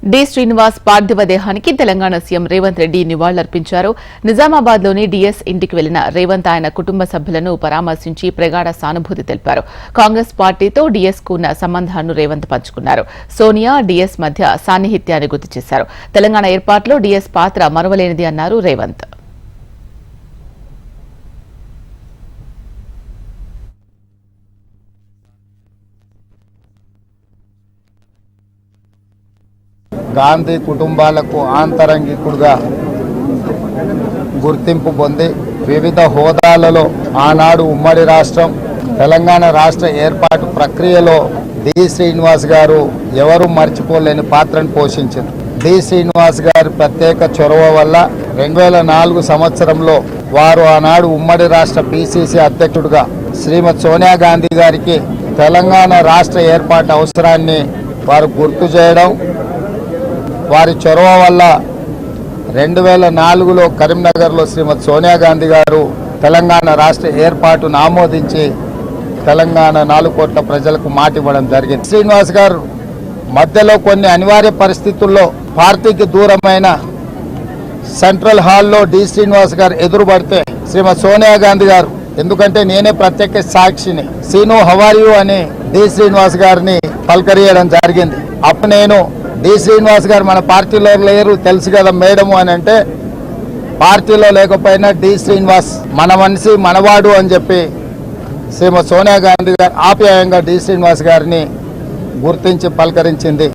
D Srinivas పార్థివ దేహానికి Telangana CM Revanth Reddy నివాళులర్పించారు. నిజామాబాద్లోని డీఎస్ ఇంటికి వెళ్లిన రేవంత్ ఆయన కుటుంబ సభ్యులను పరామర్శించి ప్రగాఢ సానుభూతి తెలిపారు. కాంగ్రెస్ పార్టీతో డీఎస్ కు ఉన్న సంబంధాలను రేవంత్ పంచుకున్నారు. సోనియా, డీఎస్ మధ్య సాన్నిహిత్యాన్ని గుర్తు చేశారు. తెలంగాణ ఏర్పాటులో డీఎస్ పాత్ర మరువలేనిది అన్నారు రేవంత్. గాంధీ కుటుంబాలకు ఆంతరంగికుడుగా గుర్తింపు పొంది వివిధ హోదాలలో ఆనాడు ఉమ్మడి రాష్ట్రం తెలంగాణ రాష్ట్ర ఏర్పాటు ప్రక్రియలో డి శ్రీనివాస్ గారు ఎవరు మర్చిపోలేని పాత్రను పోషించారు. డి శ్రీనివాస్ గారి ప్రత్యేక చొరవ వల్ల 2004 సంవత్సరంలో వారు ఆనాడు ఉమ్మడి రాష్ట్ర పిసిసి అధ్యక్షుడిగా శ్రీమతి సోనియా గాంధీ గారికి తెలంగాణ రాష్ట్ర ఏర్పాటు అవసరాన్ని వారు గుర్తు చేయడం, వారి చొరవ వల్ల 2004లో కరీంనగర్లో శ్రీమతి సోనియా గాంధీ గారు తెలంగాణ రాష్ట్ర ఏర్పాటును ఆమోదించి తెలంగాణ 4 కోట్ల ప్రజలకు మాట ఇవ్వడం జరిగింది. శ్రీనివాస్ గారు మధ్యలో కొన్ని అనివార్య పరిస్థితుల్లో పార్టీకి దూరమైన సెంట్రల్ హాల్లో డి శ్రీనివాస్ గారు ఎదురుపడితే శ్రీమతి సోనియా గాంధీ గారు, ఎందుకంటే నేనే ప్రత్యేక సాక్షిని, సీను హవారియు అని డి శ్రీనివాస్ గారిని పలకరియడం జరిగింది. అప్పుడు నేను డి శ్రీనివాస్ గారు మన పార్టీలో లేరు తెలుసు కదా మేడము అని అంటే, పార్టీలో లేకపోయినా డి శ్రీనివాస్ మన మనిషి మనవాడు అని చెప్పి శ్రీమతి సోనియా గాంధీ గారు ఆప్యాయంగా డి శ్రీనివాస్ గారిని గుర్తించి పలకరించింది.